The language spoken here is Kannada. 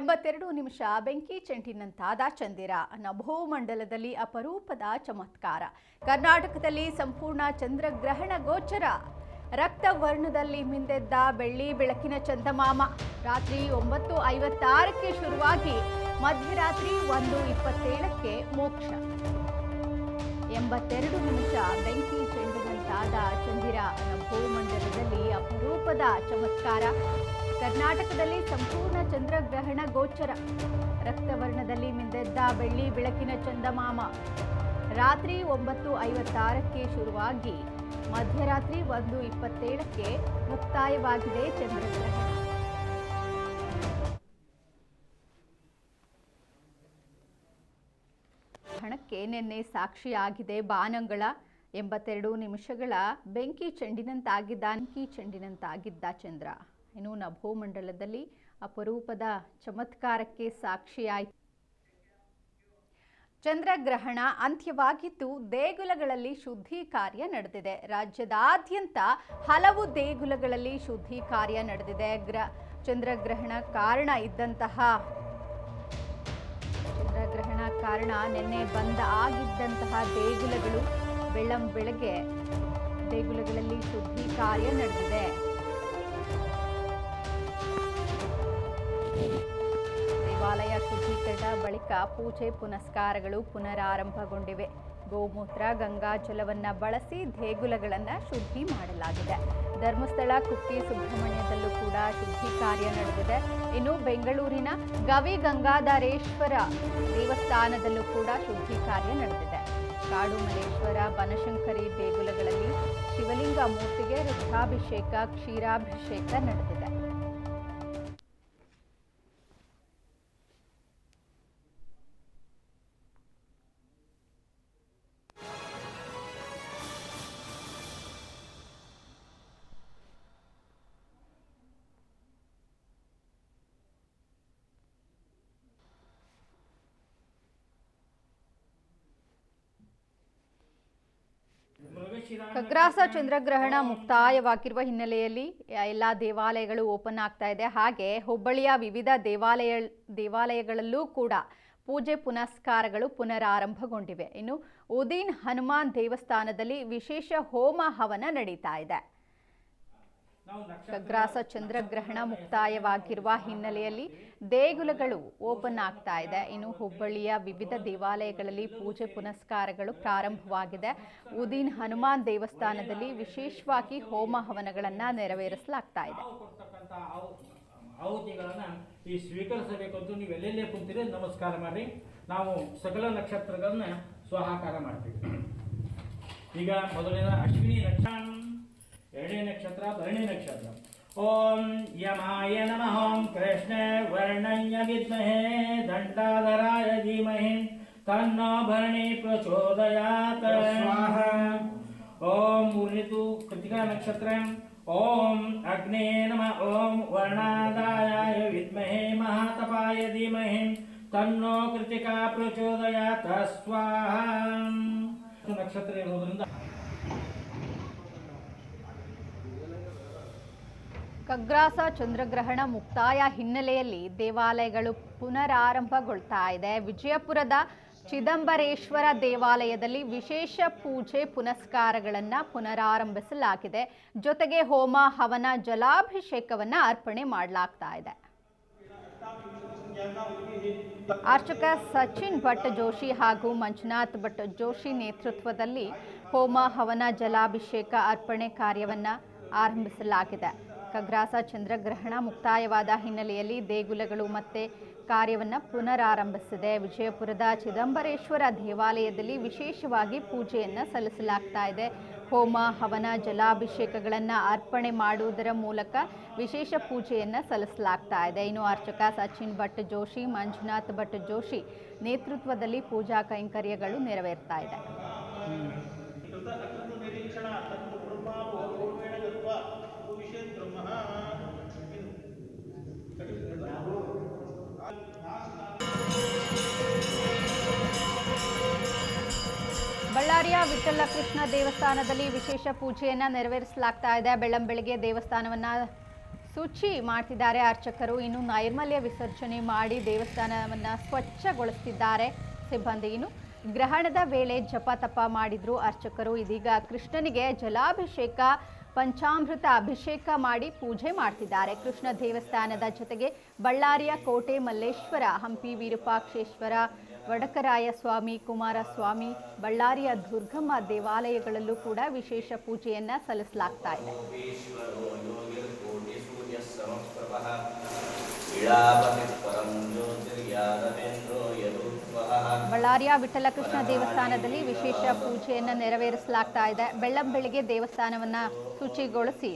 82 ನಿಮಿಷ ಬೆಂಕಿ ಚೆಂಡಿನಂತಾದ ಚಂದಿರ. ನಭೋಮಂಡಲದಲ್ಲಿ ಅಪರೂಪದ ಚಮತ್ಕಾರ. ಕರ್ನಾಟಕದಲ್ಲಿ ಸಂಪೂರ್ಣ ಚಂದ್ರಗ್ರಹಣ ಗೋಚರ. ರಕ್ತವರ್ಣದಲ್ಲಿ ಮಿಂದೆದ್ದ ಬೆಳ್ಳಿ ಬೆಳಕಿನ ಚಂದಮಾಮ. ರಾತ್ರಿ 9:56ಕ್ಕೆ ಶುರುವಾಗಿ ಮಧ್ಯರಾತ್ರಿ 1:27ಕ್ಕೆ ಮೋಕ್ಷ. 82 ನಿಮಿಷ ಬೆಂಕಿ ಚೆಂಡಿನಂತಾದ ಚಂದಿರ. ನಭೋಮಂಡಲದಲ್ಲಿ ಅಪರೂಪದ ಚಮತ್ಕಾರ. ಕರ್ನಾಟಕದಲ್ಲಿ ಸಂಪೂರ್ಣ ಚಂದ್ರಗ್ರಹಣ ಗೋಚರ. ರಕ್ತವರ್ಣದಲ್ಲಿ ಮಿಂದೆದ್ದ ಬೆಳ್ಳಿ ಬೆಳಕಿನ ಚಂದಮಾಮ. ರಾತ್ರಿ 9:56ಕ್ಕೆ ಶುರುವಾಗಿ ಮಧ್ಯರಾತ್ರಿ 1:27ಕ್ಕೆ ಮುಕ್ತಾಯವಾಗಿದೆ ಚಂದ್ರಗ್ರಹಣ. ಗ್ರಹಣಕ್ಕೆ ನಿನ್ನೆ ಸಾಕ್ಷಿಯಾಗಿದೆ ಬಾನಂಗಳ. 82 ನಿಮಿಷಗಳ ಬೆಂಕಿ ಚೆಂಡಿನಂತಾಗಿದ್ದ ಚಂದ್ರ ಇನ್ನು ನಭೋಮಂಡಲದಲ್ಲಿ ಅಪರೂಪದ ಚಮತ್ಕಾರಕ್ಕೆ ಸಾಕ್ಷಿಯಾಯಿತು. ಚಂದ್ರಗ್ರಹಣ ಅಂತ್ಯವಾಗಿದ್ದು ದೇಗುಲಗಳಲ್ಲಿ ಶುದ್ಧಿ ಕಾರ್ಯ ನಡೆದಿದೆ. ರಾಜ್ಯದಾದ್ಯಂತ ಹಲವು ದೇಗುಲಗಳಲ್ಲಿ ಶುದ್ಧಿ ಕಾರ್ಯ ನಡೆದಿದೆ. ಚಂದ್ರಗ್ರಹಣ ಕಾರಣ ನಿನ್ನೆ ಬಂದ್ ಆಗಿದ್ದಂತಹ ದೇಗುಲಗಳು ಬೆಳಗ್ಗೆ ದೇಗುಲಗಳಲ್ಲಿ ಶುದ್ಧಿ ಕಾರ್ಯ ನಡೆದಿದೆ. ದೇವಾಲಯ ಶುದ್ಧೀಕರಣ ಬಳಿಕ ಪೂಜೆ ಪುನಸ್ಕಾರಗಳು ಪುನರಾರಂಭಗೊಂಡಿವೆ. ಗೋಮೂತ್ರ ಗಂಗಾಜಲವನ್ನ ಬಳಸಿ ದೇಗುಲಗಳನ್ನು ಶುದ್ಧಿ ಮಾಡಲಾಗಿದೆ. ಧರ್ಮಸ್ಥಳ ಕುಕ್ಕೆ ಸುಬ್ರಹ್ಮಣ್ಯದಲ್ಲೂ ಕೂಡ ಶುದ್ಧಿ ಕಾರ್ಯ ನಡೆದಿದೆ. ಇನ್ನು ಬೆಂಗಳೂರಿನ ಗವಿ ಗಂಗಾಧರೇಶ್ವರ ದೇವಸ್ಥಾನದಲ್ಲೂ ಕೂಡ ಶುದ್ಧಿ ಕಾರ್ಯ ನಡೆದಿದೆ. ಕಾಡುಮಲ್ಲೇಶ್ವರ ಬನಶಂಕರಿ ದೇಗುಲಗಳಲ್ಲಿ ಶಿವಲಿಂಗ ಮೂರ್ತಿಗೆ ರುದ್ರಾಭಿಷೇಕ ಕ್ಷೀರಾಭಿಷೇಕ ನಡೆದಿದೆ. ಖಗ್ರಾಸ ಚಂದ್ರಗ್ರಹಣ ಮುಕ್ತಾಯವಾಗಿರುವ ಹಿನ್ನೆಲೆಯಲ್ಲಿ ಎಲ್ಲ ದೇವಾಲಯಗಳು ಓಪನ್ ಆಗ್ತಾ ಇದೆ. ಹಾಗೆ ಹುಬ್ಬಳ್ಳಿಯ ವಿವಿಧ ದೇವಾಲಯಗಳಲ್ಲೂ ಕೂಡ ಪೂಜೆ ಪುನಸ್ಕಾರಗಳು ಪುನರಾರಂಭಗೊಂಡಿವೆ. ಇನ್ನು ಉದೀನ್ ಹನುಮಾನ್ ದೇವಸ್ಥಾನದಲ್ಲಿ ವಿಶೇಷ ಹೋಮ ಹವನ ನಡೀತಾ ಇದೆ. ಖಗ್ರಾಸ ಚಂದ್ರಗ್ರಹಣ ಮುಕ್ತಾಯವಾಗಿರುವ ಹಿನ್ನೆಲೆಯಲ್ಲಿ ದೇಗುಲಗಳು ಓಪನ್ ಆಗ್ತಾ ಇದೆ. ಇನ್ನು ಹುಬ್ಬಳ್ಳಿಯ ವಿವಿಧ ದೇವಾಲಯಗಳಲ್ಲಿ ಪೂಜೆ ಪುನಸ್ಕಾರಗಳು ಪ್ರಾರಂಭವಾಗಿದೆ. ಉದೀನ್ ಹನುಮಾನ್ ದೇವಸ್ಥಾನದಲ್ಲಿ ವಿಶೇಷವಾಗಿ ಹೋಮ ಹವನಗಳನ್ನ ನೆರವೇರಿಸಲಾಗ್ತಾ ಇದೆ. ಸ್ವೀಕರಿಸಬೇಕಂತೂ ನೀವು ಎಲ್ಲೆಲ್ಲೇ ಕುಂತೀರಿ ನಮಸ್ಕಾರ ಮಾಡಿ. ನಾವು ಸಕಲ ನಕ್ಷತ್ರಗಳನ್ನ ಸ್ವಾಹಾಕಾರ ಮಾಡ್ತೀವಿ. ಈಗ ಮೊದಲಿನ ಅಶ್ವಿನಿ ನಕ್ಷತ್ರ, ಎರಡನೇ ನಕ್ಷತ್ರ ಭರಣಿ ನಕ್ಷತ್ರ. ಓಂ ಯಮಾಯ ನಮಃ. ಓಂ ಕೃಷ್ಣ ವರ್ಣಯ್ಯ ವಿದ್ಮಹೇ ದಂಡಾಧರಾಯ ಧೀಮಹಿ ತನ್ನೋ ಭರಣಿ ಪ್ರಚೋದಯಾತ್. ಓಂ ಮುರಿತು ಕೃತಿಕಾ ನಕ್ಷತ್ರ. ಓಂ ಅಗ್ನೇ ನಮಃ. ಓಂ ವರ್ಣಾದಾಯಾಯ ವಿದ್ಮಹೇ ಮಹಾತಪಾಯ ಧೀಮಹಿ ತನ್ನೋ ಕೃತಿಕಾ ಪ್ರಚೋದಯಾತ್. ಸ್ವಾಹಾ. ನಕ್ಷತ್ರ ಇರೋದ್ರಿಂದ ಖಗ್ರಾಸ ಚಂದ್ರಗ್ರಹಣ ಮುಕ್ತಾಯ ಹಿನ್ನೆಲೆಯಲ್ಲಿ ದೇವಾಲಯಗಳು ಪುನರಾರಂಭಗೊಳ್ತಾ ಇದೆ. ವಿಜಯಪುರದ ಚಿದಂಬರೇಶ್ವರ ದೇವಾಲಯದಲ್ಲಿ ವಿಶೇಷ ಪೂಜೆ ಪುನಸ್ಕಾರಗಳನ್ನು ಪುನರಾರಂಭಿಸಲಾಗಿದೆ. ಜೊತೆಗೆ ಹೋಮ ಹವನ ಜಲಾಭಿಷೇಕವನ್ನ ಅರ್ಪಣೆ ಮಾಡಲಾಗ್ತಾ ಇದೆ. ಅರ್ಚಕ ಸಚಿನ್ ಭಟ್ ಜೋಶಿ ಹಾಗೂ ಮಂಜುನಾಥ್ ಭಟ್ ಜೋಶಿ ನೇತೃತ್ವದಲ್ಲಿ ಹೋಮ ಹವನ ಜಲಾಭಿಷೇಕ ಅರ್ಪಣೆ ಕಾರ್ಯವನ್ನ ಆರಂಭಿಸಲಾಗಿದೆ. ಖಗ್ರಾಸ ಚಂದ್ರಗ್ರಹಣ ಮುಕ್ತಾಯವಾದ ಹಿನ್ನೆಲೆಯಲ್ಲಿ ದೇಗುಲಗಳು ಮತ್ತೆ ಕಾರ್ಯವನ್ನು ಪುನರಾರಂಭಿಸಿದೆ. ವಿಜಯಪುರದ ಚಿದಂಬರೇಶ್ವರ ದೇವಾಲಯದಲ್ಲಿ ವಿಶೇಷವಾಗಿ ಪೂಜೆಯನ್ನು ಸಲ್ಲಿಸಲಾಗ್ತಾ ಇದೆ. ಹೋಮ ಹವನ ಜಲಾಭಿಷೇಕಗಳನ್ನು ಅರ್ಪಣೆ ಮಾಡುವುದರ ಮೂಲಕ ವಿಶೇಷ ಪೂಜೆಯನ್ನು ಸಲ್ಲಿಸಲಾಗ್ತಾ ಇದೆ. ಇನ್ನು ಅರ್ಚಕ ಸಚಿನ್ ಭಟ್ ಜೋಶಿ ಮಂಜುನಾಥ್ ಭಟ್ ಜೋಶಿ ನೇತೃತ್ವದಲ್ಲಿ ಪೂಜಾ ಕೈಂಕರ್ಯಗಳು ನೆರವೇರ್ತಾ ಇದೆ. ಬಳ್ಳಾರಿಯ ವಿಠ್ಠಲ ಕೃಷ್ಣ ದೇವಸ್ಥಾನದಲ್ಲಿ ವಿಶೇಷ ಪೂಜೆಯನ್ನು ನೆರವೇರಿಸಲಾಗ್ತಾ ಇದೆ. ಬೆಳ್ಳಂಬೆಳಗ್ಗೆ ದೇವಸ್ಥಾನವನ್ನು ಶುಚಿ ಮಾಡ್ತಿದ್ದಾರೆ ಅರ್ಚಕರು. ಇನ್ನು ನೈರ್ಮಲ್ಯ ವಿಸರ್ಜನೆ ಮಾಡಿ ದೇವಸ್ಥಾನವನ್ನು ಸ್ವಚ್ಛಗೊಳಿಸ್ತಿದ್ದಾರೆ ಸಿಬ್ಬಂದಿ. ಇನ್ನು ಗ್ರಹಣದ ವೇಳೆ ಜಪ ತಪ ಮಾಡಿದ್ರು ಅರ್ಚಕರು. ಇದೀಗ ಕೃಷ್ಣನಿಗೆ ಜಲಾಭಿಷೇಕ ಪಂಚಾಮೃತ ಅಭಿಷೇಕ ಮಾಡಿ ಪೂಜೆ ಮಾಡ್ತಿದ್ದಾರೆ. ಕೃಷ್ಣ ದೇವಸ್ಥಾನದ ಜೊತೆಗೆ ಬಳ್ಳಾರಿಯ ಕೋಟೆ ಮಲ್ಲೇಶ್ವರ, ಹಂಪಿ ವಿರೂಪಾಕ್ಷೇಶ್ವರ, ವಡಕರಾಯ ಸ್ವಾಮಿ, ಕುಮಾರಸ್ವಾಮಿ, ಬಳ್ಳಾರಿಯ ದುರ್ಗಮ್ಮ ದೇವಾಲಯಗಳಲ್ಲೂ ಕೂಡ ವಿಶೇಷ ಪೂಜೆಯನ್ನ ಸಲ್ಲಿಸಲಾಗ್ತಾ ಇದೆ. ಬಳ್ಳಾರಿಯ ವಿಠಲ ಕೃಷ್ಣ ದೇವಸ್ಥಾನದಲ್ಲಿ ವಿಶೇಷ ಪೂಜೆಯನ್ನು ನೆರವೇರಿಸಲಾಗ್ತಾ ಇದೆ. ಬೆಳ್ಳಂಬೆಳಿಗ್ಗೆ ದೇವಸ್ಥಾನವನ್ನ ಶುಚಿಗೊಳಿಸಿ